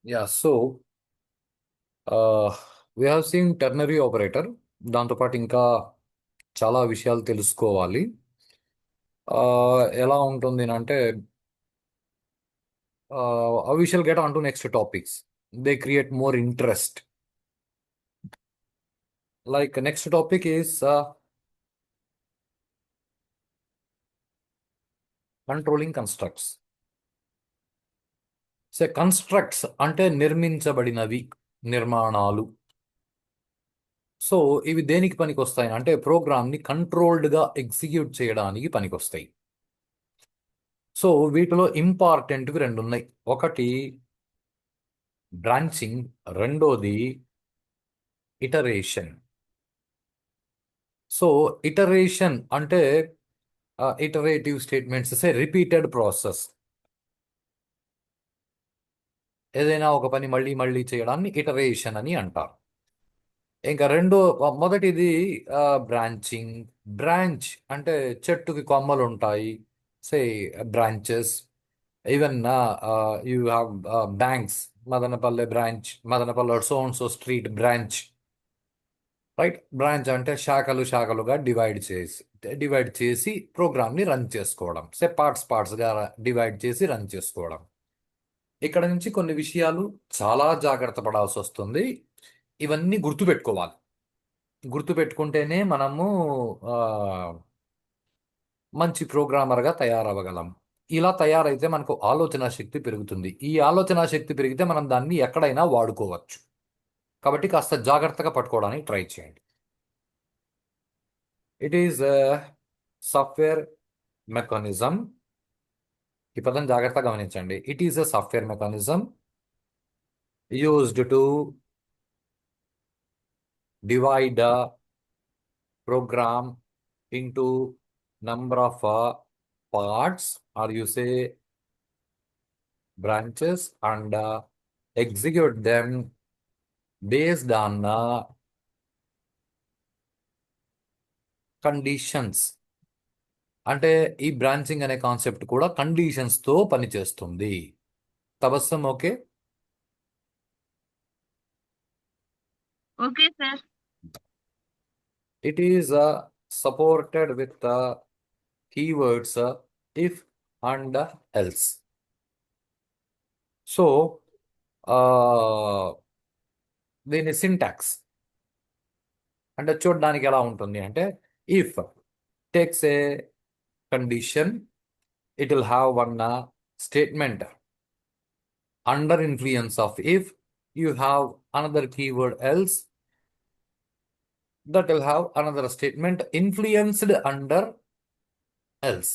Yeah, so we have seen ternary operator. దాంతోపాటు ఇంకా చాలా విషయాలు తెలుసుకోవాలి. ఎలా ఉంటుంది అంటే we shall get on to next topics. They create more interest. Like next topic is controlling constructs. So constructs అంటే నిర్మించబడినవి, నిర్మాణాలు. సో ఇవి దేనికి పనికొస్తాయి అంటే ప్రోగ్రామ్ని కంట్రోల్డ్గా ఎగ్జిక్యూట్ చేయడానికి పనికొస్తాయి. సో వీటిలో ఇంపార్టెంట్వి రెండు ఉన్నాయి. ఒకటి బ్రాంచింగ్, రెండోది ఇటరేషన్. సో ఇటరేషన్ అంటే ఇటరేటివ్ స్టేట్మెంట్స్ రిపీటెడ్ ప్రాసెస్. ఏదైనా ఒక పని మళ్ళీ మళ్ళీ చేయడాన్ని ఇటరేషన్ అని అంటారు. ఇంకా మొదటిది బ్రాంచింగ్. బ్రాంచ్ అంటే చెట్టుకి కొమ్మలు ఉంటాయి, say branches. Even you have banks, Madanapalle branch, Madanapalle so and so street branch, right. Branch అంటే శాఖలుగా డివైడ్ చేసి ప్రోగ్రామ్ని రన్ చేసుకోవడం, పార్ట్స్గా డివైడ్ చేసి రన్ చేసుకోవడం. ఇక్కడ నుంచి కొన్ని విషయాలు చాలా జాగ్రత్త పడాల్సి వస్తుంది. ఇవన్నీ గుర్తుపెట్టుకోవాలి. గుర్తుపెట్టుకుంటేనే మనము మంచి ప్రోగ్రామర్గా తయారవ్వగలం. ఇలా తయారైతే మనకు ఆలోచన శక్తి పెరుగుతుంది. ఈ ఆలోచన శక్తి పెరిగితే మనం దాన్ని ఎక్కడైనా వాడుకోవచ్చు. కాబట్టి కాస్త జాగ్రత్తగా పట్టుకోవడానికి ట్రై చేయండి. It is software mechanism. ఈ పదం జాగ్రత్తగా గమనించండి. It is a software mechanism used to divide program into number of parts, or you say branches, and execute them based on conditions. అంటే ఈ బ్రాంచింగ్ అనే కాన్సెప్ట్ కూడా కండిషన్స్తో పనిచేస్తుంది. Tabassum okay? Okay sir. It is supported with the keywords if and else. So దీని syntax అంటే చూడడానికి ఎలా ఉంటుంది అంటే, if takes a condition, it will have one statement. Under influence of if, you have another keyword else, that will have another statement influenced under else.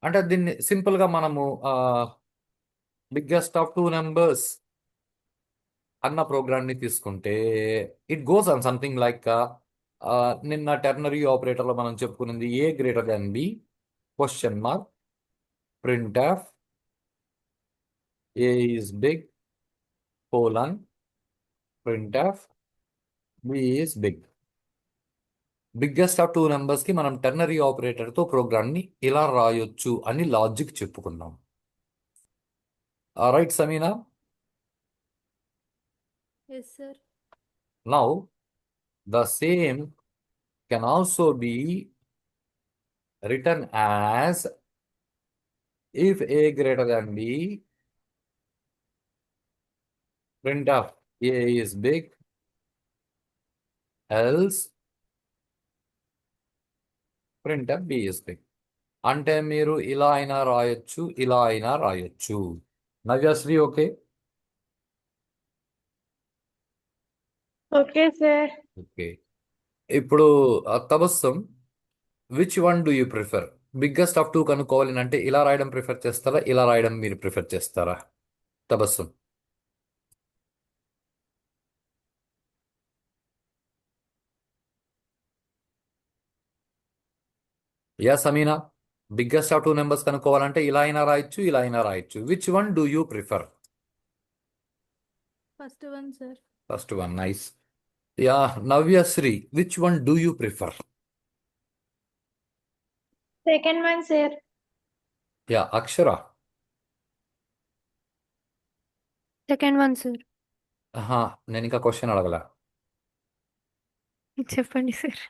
అంటే దీన్ని సింపుల్గా మనము బిగ్గెస్ట్ ఆఫ్ 2 numbers అన్న ప్రోగ్రామ్ని తీసుకుంటే it goes on something like నిన్న ternary ఆపరేటర్లో మనం చెప్పుకున్నది a greater than b, question mark, print of a is big, colon, print of b is big. Biggest of 2 numbers మనం టెర్నరీ ఆపరేటర్తో ప్రోగ్రామ్ని ఇలా రాయొచ్చు అని లాజిక్ చెప్పుకున్నాం. Right Samina? Yes, sir. Now the same can also be written as if a greater than b, print of a is big, else print of b is big. అంటే మీరు ఇలా అయినా రాయొచ్చు, ఇలా అయినా రాయొచ్చు. Navyasri okay? Okay sir. Okay. ఇప్పుడు Tabassum, which one do you prefer? Biggest of 2 కనుక్కోవాలి అంటే ఇలా రాయడం ప్రిఫర్ చేస్తారా, ఇలా రాయడం మీరు ప్రిఫర్ చేస్తారా? Tabassum. Yeah Samina, biggest of 2 numbers కనుక్కోవాలంటే ఇలా అయినా రాయొచ్చు, ఇలా అయినా రాయొచ్చు. Which one do you prefer? First one sir. First one, nice. Yeah Navyasri, which one do you prefer? Second one sir. Yeah Akshara. Second one sir. ఆహా, నేను ఇంకా క్వశ్చన్ అడగల. చెప్పండి sir.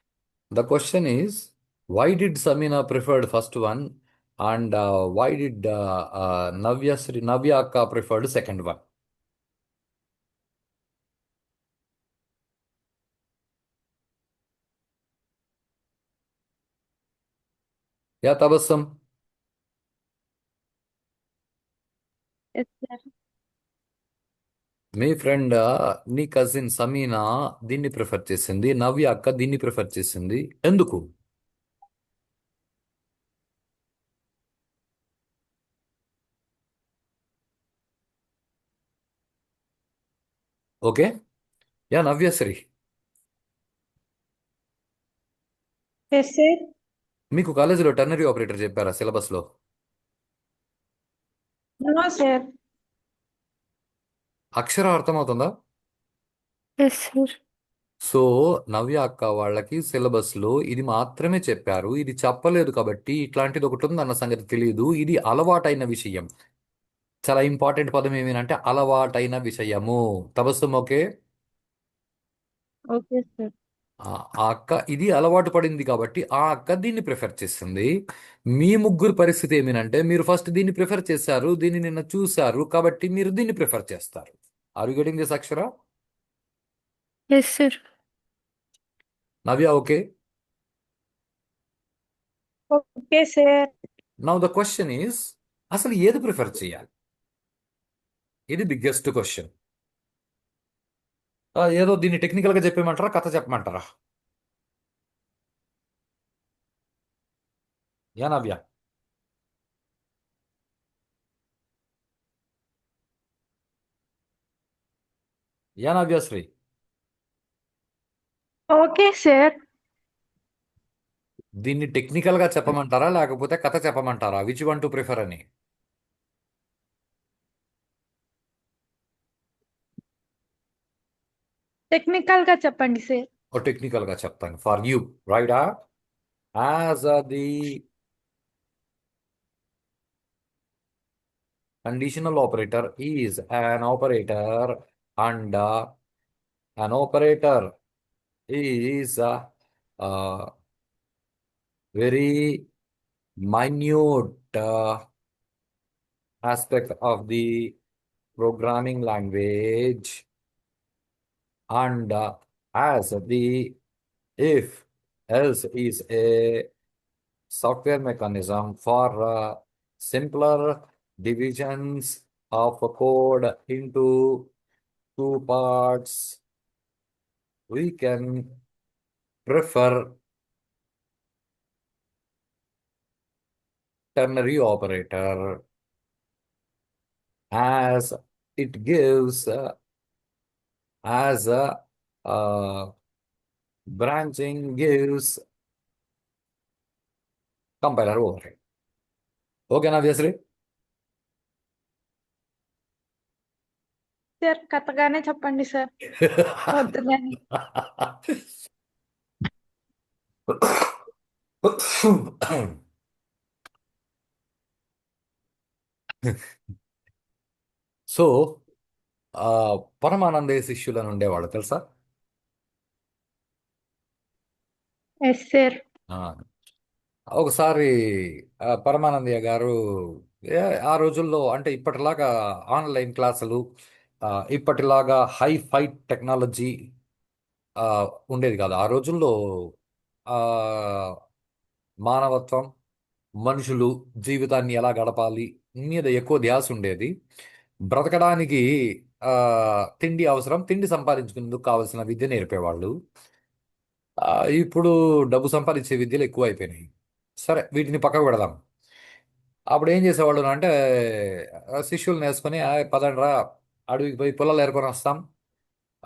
The question is, why did Samina preferred first one, and why did Navya Akka preferred second one? Yeah, Tabassum. Yes sir. మీ friend, నీ cousin Samina దీన్ని prefer చేసింది, నవ్య అక్క దీన్ని ప్రిఫర్ చేసింది. ఎందుకు? Okay. Yeah Navyasri, yes sir. మీకు కాలేజీలో టర్నరీ ఆపరేటర్ చెప్పారా సిలబస్లో? No sir. అక్షరం అర్థమవుతుందా? Yes sir. సో నవ్య అక్క వాళ్ళకి సిలబస్ లో ఇది మాత్రమే చెప్పారు, ఇది చెప్పలేదు కాబట్టి ఇట్లాంటిది ఒకటి ఉందన్న సంగతి తెలియదు. ఇది అలవాటైన విషయం. చాలా ఇంపార్టెంట్ పదం ఏమిటంటే అలవాటైన విషయము. తబస్సుమ్, ఓకే. Okay sir. ఆ అక్క ఇది అలవాటు పడింది కాబట్టి ఆ అక్క దీన్ని ప్రిఫర్ చేస్తుంది. మీ ముగ్గురు పరిస్థితి ఏమిటంటే మీరు ఫస్ట్ దీన్ని ప్రిఫర్ చేశారు, దీన్ని నిన్న చూశారు కాబట్టి మీరు దీన్ని ప్రిఫర్ చేస్తారు. Are you getting this Akshara? Yes sir. Navya, okay. Okay sir. Now the question is, అసలు ఏది ప్రిఫర్ చేయాలి? ఇది బిగ్గెస్ట్ క్వశ్చన్. ఏదో దీన్ని టెక్నికల్ గా చెప్పేయమంటారా, కథ చెప్పమంటారా? Yeah Navya. Yeah Navyasri. Okay sir. దీన్ని టెక్నికల్ గా చెప్పమంటారా లేకపోతే కథ చెప్పమంటారా? విచ్ వన్ టు ప్రిఫర్ అని? టెక్నికల్ గా చెప్పండి సార్. ఓ టెక్నికల్ గా చెప్తాను for you, right? As the conditional operator is an operator, and an operator is a very minute aspect of the programming language, and as the if else is a software mechanism for simpler divisions of code into two parts. We can prefer ternary operator as it gives as uh, branching gives compiler overhead. Okay, obviously. Sir కథగానే చెప్పండి sir. వద్దు కానీ. So Paramanandayya శిష్యులను ఉండేవాళ్ళు తెలుసా? Yes sir. ఆ, ఒకసారి పరమానందయ్య గారు ఆ రోజుల్లో అంటే ఇప్పటిలాగా ఆన్లైన్ క్లాసులు, ఇప్పటిలాగా హై ఫై టెక్నాలజీ ఆ, ఉండేది కాదు ఆ రోజుల్లో. ఆ, మానవత్వం, మనుషులు జీవితాన్ని ఎలా గడపాలి మీద ఎక్కువ ధ్యాస ఉండేది. బ్రతకడానికి ఆ, తిండి అవసరం, తిండి సంపాదించుకునేందుకు కావలసిన విద్య నేర్పేవాళ్ళు. ఆ, ఇప్పుడు డబ్బు సంపాదించే విద్యలు ఎక్కువ అయిపోయినాయి. సరే, వీటిని పక్కకు పెడదాం. అప్పుడు ఏం చేసేవాళ్ళు అంటే శిష్యుల్ని వేసుకొని, పదండి రా, అడవికి పోయి పుల్లలు ఏరుకొని వస్తాం.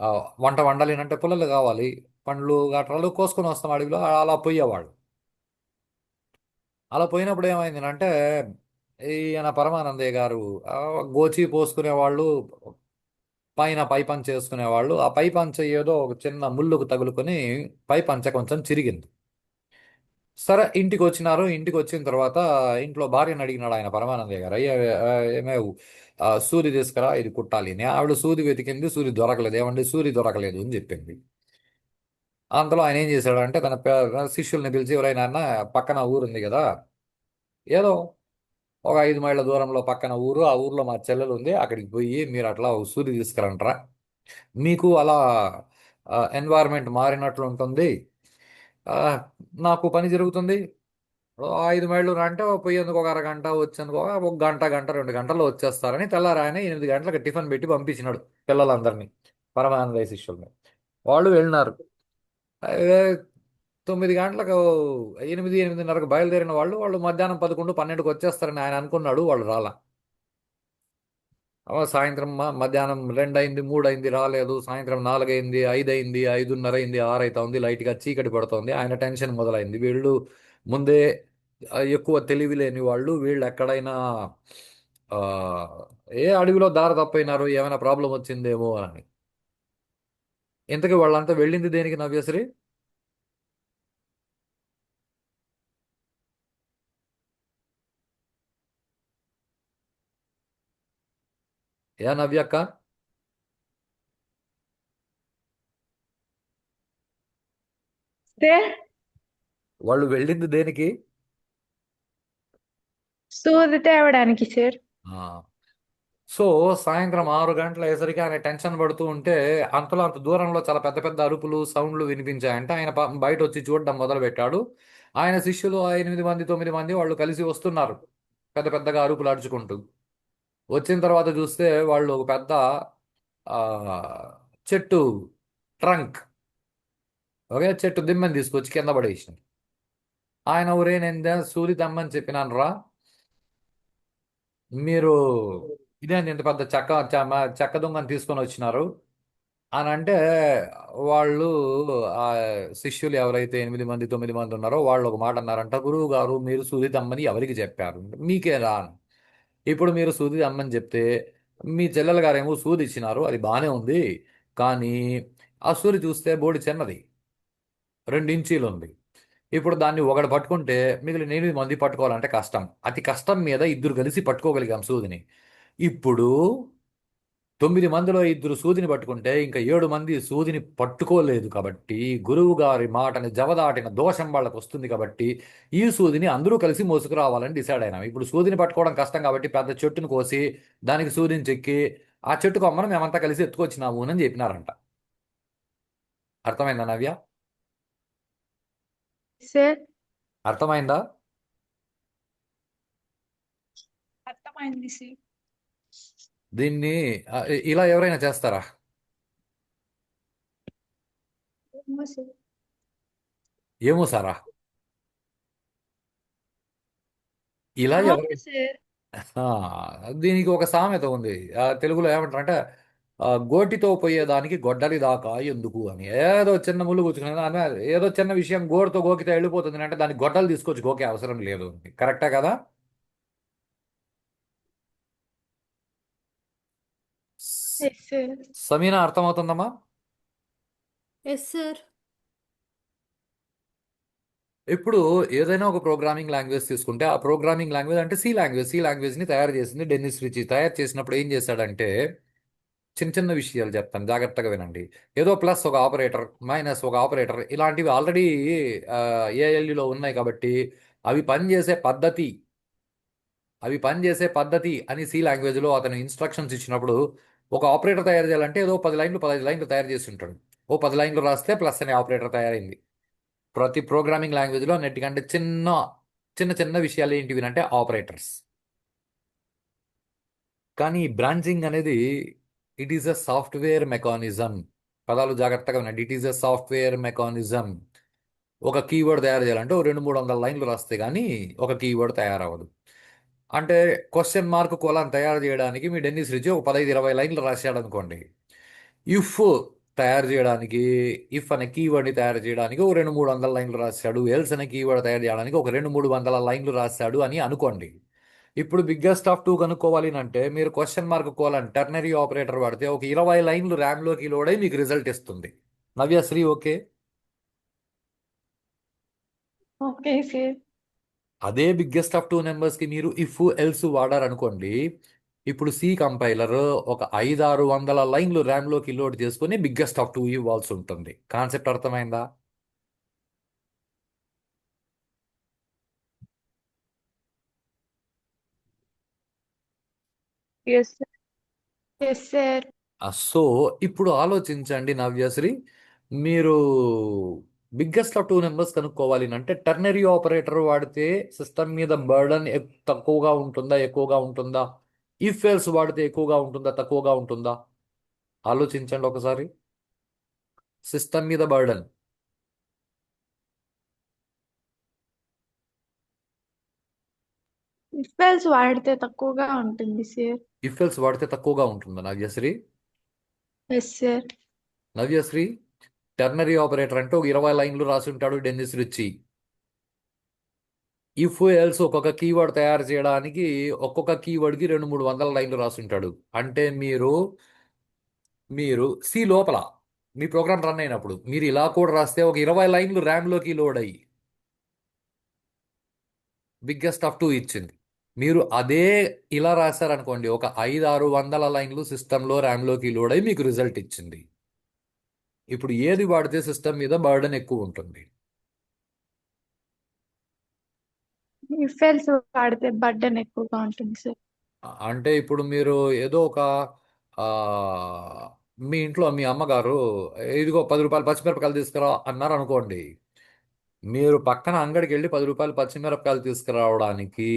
ఆ, వంట వండాలి అంటే పుల్లలు కావాలి, పండ్లు గట్రాలు కోసుకొని వస్తాం అడవిలో. అలా పోయేవాళ్ళు. అలా పోయినప్పుడు ఏమైంది అంటే ఈయన పరమానందయ్య గారు ఆ, గోచి పోసుకునేవాళ్ళు, పైన పై పంచ చేసుకునేవాళ్ళు. ఆ పై పంచ ఏదో ఒక చిన్న ముళ్ళుకు తగులుకొని పై పంచ కొంచెం చిరిగింది. సరే ఇంటికి వచ్చినారు. ఇంటికి వచ్చిన తర్వాత ఇంట్లో భార్యను అడిగినాడు ఆయన పరమానందయ్య గారు. అయ్యా ఏమే సూది తీసుకురా ఇది కుట్టాలి అని. ఆవిడ సూది వెతికింది, సూది దొరకలేదు. ఏమండి సూది దొరకలేదు అని చెప్పింది. అంతలో ఆయన ఏం చేశాడంటే తన శిష్యుల్ని పిలిచి, ఎవరైనా అన్న పక్కన ఊరుంది కదా, ఏదో ఒక 5 మైళ్ళ దూరంలో పక్కన ఊరు, ఆ ఊర్లో మా చెల్లెలు ఉంది, అక్కడికి పోయి మీరు అట్లా ఒక సూది తీసుకురంటారా, మీకు అలా ఎన్వైర్న్మెంట్ మారినట్లు ఉంటుంది, ఆ, నాకు పని జరుగుతుంది. ఓ 5 మైళ్ళు అంటే పోయేందుకు ఒక అరగంట, వచ్చేందుకు ఒక గంట, గంట 2 గంటల్లో వచ్చేస్తారని తెల్లారి ఆయన 8 గంటలకు టిఫిన్ పెట్టి పంపించినాడు పిల్లలందరినీ, పరమానందయ్య శిష్యుల్ని. వాళ్ళు వెళ్ళినారు. అదే 9 గంటలకు, 8, 8:30కు బయలుదేరిన వాళ్ళు మధ్యాహ్నం 11, 12కు వచ్చేస్తారని ఆయన అనుకున్నాడు. వాళ్ళు రాలా. సాయంత్రం మధ్యాహ్నం 2 అయింది, 3 అయింది, రాలేదు. సాయంత్రం 4 అయింది, 5 అయింది, 5:30 అయింది, 6 అవుతుంది, లైట్గా చీకటి పడుతోంది. ఆయన టెన్షన్ మొదలైంది. వీళ్ళు ముందే ఎక్కువ తెలివి లేని వాళ్ళు, వీళ్ళు ఎక్కడైనా ఆ, ఏ అడవిలో దారి తప్పైనారు, ఏమైనా ప్రాబ్లం వచ్చిందేమో అని. ఇంతకీ వాళ్ళంతా వెళ్ళింది దేనికి నవ్యశ్రీ? ఏ నవ్యక్క? సార్, వాళ్ళు వెళ్ళింది దేనికి? సూది తేవడానికి సార్. ఆ, సో సాయంత్రం 6 గంటల అయ్యేసరికి ఆయన టెన్షన్ పడుతూ ఉంటే, అంతలో అంత దూరంలో చాలా పెద్ద పెద్ద అరుపులు, సౌండ్లు వినిపించాయంటే ఆయన బయట వచ్చి చూడడం మొదలు పెట్టాడు. ఆయన శిష్యులు ఆ 8 మంది, 9 మంది వాళ్ళు కలిసి వస్తున్నారు, పెద్ద పెద్దగా అరుపులు అడుచుకుంటూ. వచ్చిన తర్వాత చూస్తే వాళ్ళు ఒక పెద్ద ఆ, చెట్టు ట్రంక్, ఒకే చెట్టు దిమ్మని తీసుకొచ్చి కింద పడేసింది. ఆయన ఊరే, నేను సూది తెమ్మని చెప్పినాను రా, మీరు ఇదేంటి ఇంత పెద్ద చెక్క దొంగని తీసుకొని వచ్చినారు అని అంటే, వాళ్ళు ఆ శిష్యులు ఎవరైతే 8 మంది, 9 మంది ఉన్నారో వాళ్ళు ఒక మాట అన్నారంట. గురువు గారు మీరు సూది తెమ్మని ఎవరికి చెప్పారు? మీకే రా అని. ఇప్పుడు మీరు సూది తెమ్మని చెప్తే మీ చెల్లెలు గారేమో సూది ఇచ్చినారు, అది బాగానే ఉంది, కానీ ఆ సూది చూస్తే బోడి చిన్నది, 2 ఇంచీలు ఉంది. ఇప్పుడు దాన్ని ఒకడు పట్టుకుంటే మిగిలిన 8 మంది పట్టుకోవాలంటే కష్టం. అతి కష్టం మీద ఇద్దరు కలిసి పట్టుకోగలిగాం సూదిని. ఇప్పుడు 9 మందిలో ఇద్దరు సూదిని పట్టుకుంటే ఇంకా 7 మంది సూదిని పట్టుకోలేదు కాబట్టి, గురువు గారి మాటని జవదాటిన దోషం వాళ్ళకు వస్తుంది కాబట్టి, ఈ సూదిని అందరూ కలిసి మోసుకురావాలని డిసైడ్ అయినాం. ఇప్పుడు సూదిని పట్టుకోవడం కష్టం కాబట్టి పెద్ద చెట్టును కోసి దానికి సూదిని చెక్కి ఆ చెట్టు కొమ్మను మేమంతా కలిసి ఎత్తుకొచ్చినాము అని చెప్పినారంట. అర్థమైందా నవ్య? సార్, అర్థమైందా? అర్థమైంది సార్. దీన్ని ఇలా ఎవరైనా చేస్తారా? ఏమో సార్. ఏమో సారా, ఇలా అవును ఎవరైనా సార్. దీనికి ఒక సామెత ఉంది. తెలుగులో ఏమంటారంటే, గోటితో పోయేదానికి గొడ్డలి దాకా ఎందుకు అని. ఏదో చిన్న ముళ్ళు గుచ్చుకునేది ఏదో చిన్న విషయం గోరుతో గోకితే వెళ్ళిపోతుంది అంటే దానికి గొడ్డలు తీసుకొచ్చి గోకే అవసరం లేదు. కరెక్టా కదా? స్- ఎస్ సార్. సమీనా అర్థమవుతుందమ్మా? Yes sir. ఇప్పుడు ఏదైనా ఒక ప్రోగ్రామింగ్ లాంగ్వేజ్ తీసుకుంటే, ఆ ప్రోగ్రామింగ్ లాంగ్వేజ్ అంటే సి లాంగ్వేజ్ని తయారు చేసింది డెన్నిస్ రిచ్. తయారు చేసినప్పుడు ఏం చేశాడంటే, చిన్న చిన్న విషయాలు చెప్తాను జాగ్రత్తగా వినండి. ఏదో ప్లస్ ఒక ఆపరేటర్, మైనస్ ఒక ఆపరేటర్, ఇలాంటివి ఆల్రెడీ ఏఎల్యులో ఉన్నాయి కాబట్టి అవి పనిచేసే పద్ధతి అవి పనిచేసే పద్ధతి అని సి లాంగ్వేజ్లో అతను ఇన్స్ట్రక్షన్స్ ఇచ్చినప్పుడు, ఒక ఆపరేటర్ తయారు చేయాలంటే ఏదో 10 లైన్లు 15 లైన్లు తయారు చేసి ఉంటాడు. ఓ 10 లైన్లు రాస్తే ప్లస్ అనే ఆపరేటర్ తయారైంది. ప్రతి ప్రోగ్రామింగ్ లాంగ్వేజ్లో అన్నిటికంటే చిన్న చిన్న చిన్న విషయాలు ఏంటివి అంటే ఆపరేటర్స్. కానీ బ్రాంచింగ్ అనేది it is a software mechanism. పదాలు జాగ్రత్తగా వినండి. It is a software mechanism. ఒక కీవర్డ్ తయారు చేయాలంటే ఓ 200, 300 లైన్లు రాస్తే కానీ ఒక కీవర్డ్ తయారవ్వదు. అంటే క్వశ్చన్ మార్క్ కోలాన్ తయారు చేయడానికి మీ డెన్నిస్ రిచ్ ఒక 15, 20 లైన్లు రాశాడు అనుకోండి. ఇఫ్ తయారు చేయడానికి, ఇఫ్ అనే కీవర్డ్ని తయారు చేయడానికి ఒక 200, 300 లైన్లు రాశాడు, ఎల్స్ అనే కీవర్డ్ తయారు చేయడానికి ఒక 200, 300 లైన్లు రాశాడు అని అనుకోండి. ఇప్పుడు బిగ్గెస్ట్ ఆఫ్ టూ కనుక్కోవాలి అంటే మీరు question mark colon ternary operator వాడితే ఒక 20 లైన్లు ర్యామ్లోకి లోడ్ అయి మీకు రిజల్ట్ ఇస్తుంది. నవ్యశ్రీ ఓకే? Okay sir. అదే బిగ్గెస్ట్ ఆఫ్ టూ నెంబర్స్కి మీరు ఇఫ్ ఎల్స్ వాడారనుకోండి, ఇప్పుడు సి కంపైలర్ ఒక 500-600 లైన్లు ర్యామ్లోకి లోడ్ చేసుకుని బిగ్గెస్ట్ ఆఫ్ టూ ఇవ్వాల్సి ఉంటుంది. కాన్సెప్ట్ అర్థమైందా? Yes sir. Yes sir. So ఇప్పుడు ఆలోచించండి నవ్యశ్రీ, మీరు బిగ్గెస్ట్ ఆఫ్ టూ నెంబర్స్ కనుక్కోవాలి అంటే టెర్నరీ ఆపరేటర్ వాడితే సిస్టమ్ మీద బర్డన్ తక్కువగా ఉంటుందా ఎక్కువగా ఉంటుందా? ఇఫ్ ఎల్స్ వాడితే ఎక్కువగా ఉంటుందా తక్కువగా ఉంటుందా? ఆలోచించండి ఒకసారి. సిస్టమ్ మీద బర్డన్ ఇఫెల్స్ వాడితే తక్కువగా ఉంటుంది సార్. ఇఫ్ ఎల్స్ వాడితే తక్కువగా ఉంటుందా Navyasri? Yes sir. Navyasri, ternary operator అంటే ఒక 20 లైన్లు రాసి ఉంటాడు డెన్నిస్ రిచ్చి. ఇఫ్ ఎల్స్ ఒక్కొక్క కీవర్డ్ తయారు చేయడానికి ఒక్కొక్క కీవర్డ్కి 200-300 లైన్లు రాసి ఉంటాడు. అంటే మీరు సి లోపల మీ ప్రోగ్రామ్ రన్ అయినప్పుడు మీరు ఇలా కూడా రాస్తే ఒక 20 లైన్లు ర్యామ్లోకి లోడ్ అయ్యి బిగ్గెస్ట్ ఆఫ్ టూ ఇచ్చింది. మీరు అదే ఇలా రాశారనుకోండి, ఒక 500-600 లైన్లు సిస్టంలో ర్యామ్లోకి లోడ్ అయ్యి మీకు రిజల్ట్ ఇచ్చింది. ఇప్పుడు ఏది వాడితే సిస్టమ్ మీద బర్డన్ ఎక్కువ ఉంటుంది? ఇఫెల్స్ వాడితే బర్డన్ ఎక్కువగా ఉంటుంది సార్. అంటే ఇప్పుడు మీరు ఏదో ఒక ఆ, మీ ఇంట్లో మీ అమ్మగారు ఇదిగో 10 రూపాయలు పచ్చిమిరపకాయలు తీసుకురా అన్నారు అనుకోండి. మీరు పక్కన అంగడికి వెళ్ళి 10 రూపాయలు పచ్చిమిరపకాయలు తీసుకురావడానికి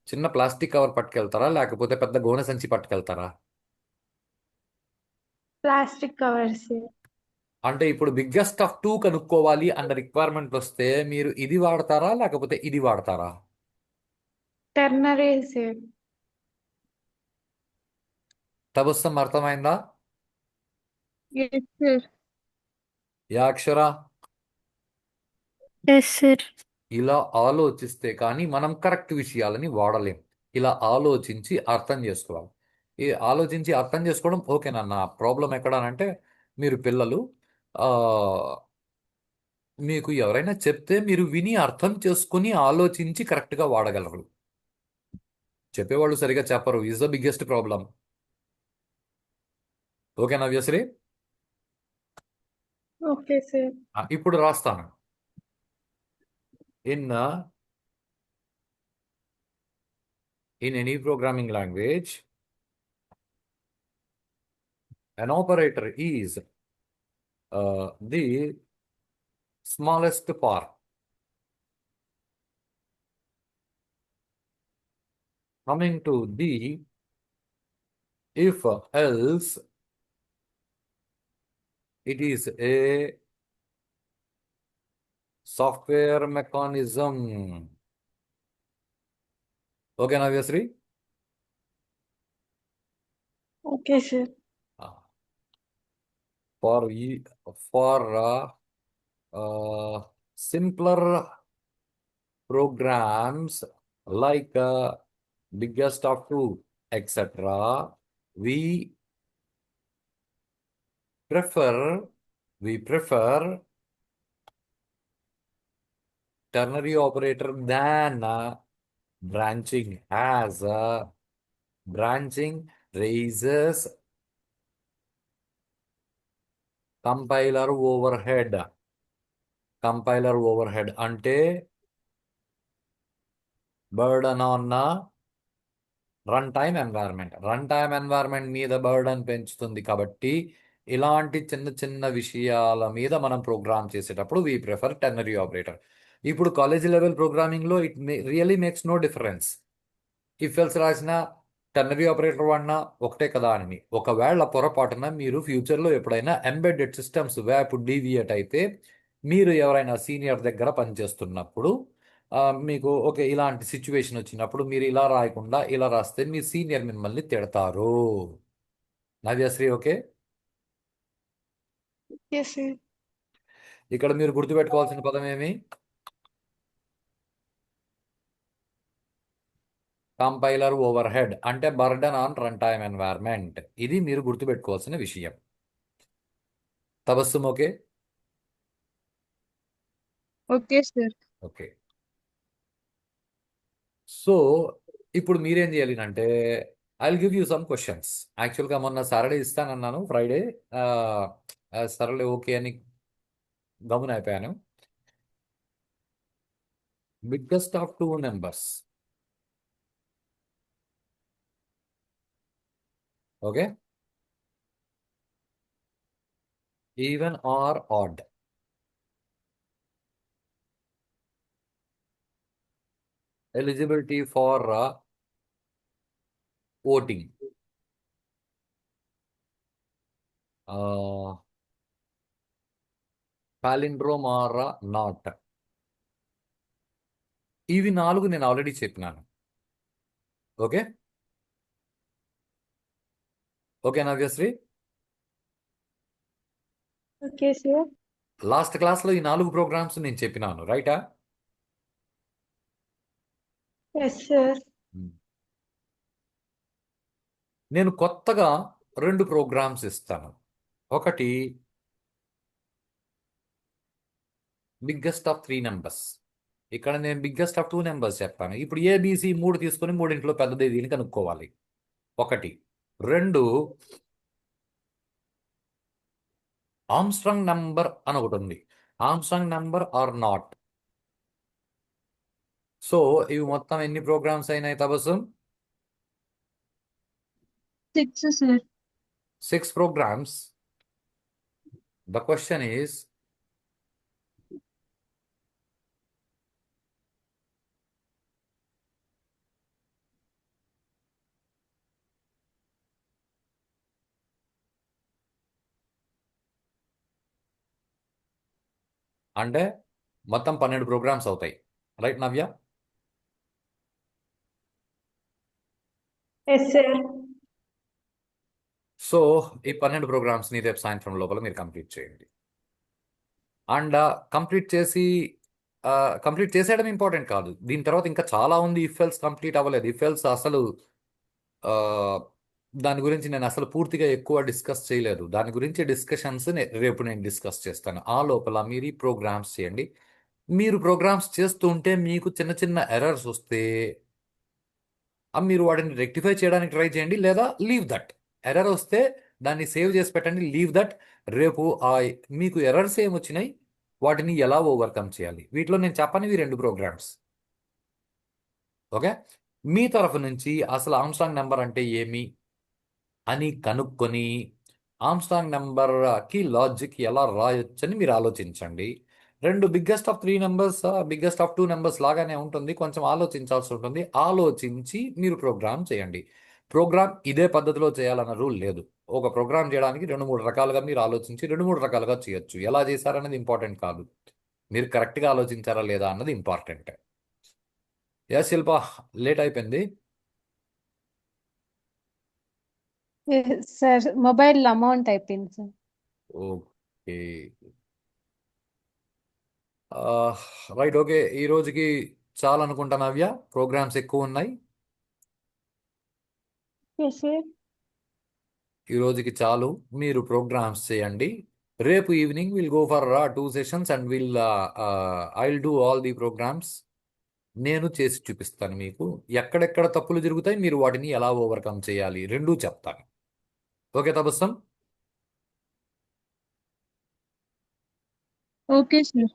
చిన్న ప్లాస్టిక్ కవర్ పట్టుకెళ్తారా లేకపోతే పెద్ద గోనె సంచి పట్టుకెళ్తారా? Plastic cover sir. అంటే ఇప్పుడు బిగ్గెస్ట్ ఆఫ్ టూ కనుక్కోవాలి అన్న రిక్వైర్మెంట్ వస్తే మీరు ఇది వాడతారా లేకపోతే ఇది వాడతారా? Ternary sir. తబస్సం అర్థమైందా? Yes sir. Yeah Akshara? Yes sir. ఇలా ఆలోచిస్తే కానీ మనం కరెక్ట్ విషయాలని వాడలేం. ఇలా ఆలోచించి అర్థం చేసుకోవాలి. ఈ ఆలోచించి అర్థం చేసుకోవడం ఓకేనన్న. ప్రాబ్లం ఎక్కడ అంటే మీరు పిల్లలు ఆ, మీకు ఎవరైనా చెప్తే మీరు విని అర్థం చేసుకుని ఆలోచించి కరెక్ట్గా వాడగలరు. చెప్పేవాళ్ళు సరిగా చెప్పరు ఈజ్ ద బిగ్గెస్ట్ ప్రాబ్లం. ఓకేనా వ్యశ్రీ? Okay sir. ఇప్పుడు రాస్తాను. In any programming language an operator is the smallest part coming to the if else it is a software mechanism. Okay Navyasri? Okay sir. For simpler programs like biggest of two etc, we prefer ternary operator than branching, as branching raises compiler overhead అంటే burden on run time environment మీద burden పెంచుతుంది. కాబట్టి ఇలాంటి చిన్న చిన్న విషయాల మీద మనం ప్రోగ్రామ్ చేసేటప్పుడు వీ ప్రిఫర్ టెర్నరీ ఆపరేటర్. ఇప్పుడు కాలేజీ లెవెల్ ప్రోగ్రామింగ్లో it really makes no difference. If else రాసిన టెర్నరీ ఆపరేటర్ వాడినా ఒకటే కదా అని. ఒకవేళ పొరపాటున మీరు ఫ్యూచర్లో ఎప్పుడైనా ఎంబెడెడ్ సిస్టమ్స్ వైపు డీవియేట్ అయితే మీరు ఎవరైనా సీనియర్ దగ్గర పనిచేస్తున్నప్పుడు ఆ, మీకు ఓకే ఇలాంటి సిచ్యువేషన్ వచ్చినప్పుడు మీరు ఇలా రాయకుండా ఇలా రాస్తే మీ సీనియర్ మిమ్మల్ని తిడతారు. నవ్యశ్రీ ఓకే? Yes sir. ఇక్కడ మీరు గుర్తుపెట్టుకోవాల్సిన పదం ఏమి? కంపైలర్ ఓవర్హెడ్ అంటే burden on run time environment. ఇది మీరు గుర్తుపెట్టుకోవాల్సిన విషయం. Tabassum okay? Okay sir. Okay. So ఇప్పుడు మీరేం చేయాలి అంటే I will give you some questions. యాక్చువల్గా మొన్న సాటర్డే ఇస్తానన్నాను, ఫ్రైడే సరేలే ఓకే అని గమన అయిపోయాను. Biggest of two numbers. Okay. Even or odd. Eligibility for voting. Palindrome or not. ఇవి 4 నేను ఆల్రెడీ చెప్పినాను. Okay. Okay Navyasri. Okay sir. Last క్లాస్లో ఈ 4 ప్రోగ్రామ్స్ నేను చెప్పినాను, రైటా? Yes sir. నేను కొత్తగా 2 ప్రోగ్రామ్స్ ఇస్తాను. ఒకటి బిగ్గెస్ట్ ఆఫ్ 3 నెంబర్స్. ఇక్కడ నేను బిగ్గెస్ట్ ఆఫ్ 2 నెంబర్స్ చెప్పాను. ఇప్పుడు ఏబిసి 3 తీసుకొని మూడింట్లో పెద్దది దీన్ని కనుక్కోవాలి. ఒకటి. 2 ఆమ్స్ట్రాంగ్ నంబర్ అని ఒకటి ఉంది. Armstrong number or not. So ఇవి మొత్తం ఎన్ని ప్రోగ్రామ్స్ అయినాయి Tabassum? 6 sir. 6 programs. The question is, అంటే మొత్తం 12 ప్రోగ్రామ్స్ అవుతాయి, right Navya? Yes sir. So ఈ 12 ప్రోగ్రామ్స్ని రేపు సాయంత్రం లోపల మీరు కంప్లీట్ చేయండి. అండ్ కంప్లీట్ చేసేయడం ఇంపార్టెంట్ కాదు. దీని తర్వాత ఇంకా చాలా ఉంది. ఇఫ్ ఎల్స్ కంప్లీట్ అవ్వలేదు. ఇఫ్ ఎల్స్ అసలు ఆ, దాని గురించి నేను అసలు పూర్తిగా ఎక్కువ డిస్కస్ చేయలేదు. దాని గురించి డిస్కషన్స్ రేపు నేను డిస్కస్ చేస్తాను. ఆ లోపల మీరు ఈ ప్రోగ్రామ్స్ చేయండి. మీరు ప్రోగ్రామ్స్ చేస్తూ ఉంటే మీకు చిన్న చిన్న ఎర్రర్స్ వస్తే మీరు వాటిని రెక్టిఫై చేయడానికి ట్రై చేయండి, లేదా లీవ్ దట్. ఎర్రర్ వస్తే దాన్ని సేవ్ చేసి పెట్టండి, లీవ్ దట్. రేపు మీకు ఎర్రర్స్ ఏమొచ్చినాయి, వాటిని ఎలా ఓవర్కమ్ చేయాలి, వీటిలో నేను చెప్పనివి 2 ప్రోగ్రామ్స్. ఓకే. మీ తరఫు నుంచి అసలు ఆమ్స్ట్రాంగ్ నెంబర్ అంటే ఏమి అని కనుక్కొని ఆమ్స్ట్రాంగ్ నెంబర్కి లాజిక్ ఎలా రాయొచ్చని మీరు ఆలోచించండి. 2 biggest of 3 numbers, biggest of 2 numbers లాగానే ఉంటుంది. కొంచెం ఆలోచించాల్సి ఉంటుంది. ఆలోచించి మీరు ప్రోగ్రామ్ చేయండి. ప్రోగ్రామ్ ఇదే పద్ధతిలో చేయాలన్న రూల్ లేదు. ఒక ప్రోగ్రామ్ చేయడానికి 2-3 రకాలుగా మీరు ఆలోచించి 2-3 రకాలుగా చేయొచ్చు. ఎలా చేశారన్నది ఇంపార్టెంట్ కాదు, మీరు కరెక్ట్గా ఆలోచించారా లేదా అన్నది ఇంపార్టెంట్. యా శిల్ప, లేట్ అయిపోయింది. సార్ మొబైల్ అమౌంట్ అయిపోయింది సార్. ఓకే. రైట్. ఓకే. ఈ రోజుకి చాలా అనుకుంటా నవ్య, ప్రోగ్రామ్స్ ఎక్కువ ఉన్నాయి. Yes sir. ఈ రోజుకి చాలు, మీరు ప్రోగ్రామ్స్ చేయండి. రేపు evening will go for 2 sessions and I will do all the programs. నేను చేసి చూపిస్తాను మీకు ఎక్కడెక్కడ తప్పులు జరుగుతాయి, మీరు వాటిని ఎలా ఓవర్కమ్ చేయాలి, రెండూ చెప్తాను. ఓకే తబస్సం? Okay sir.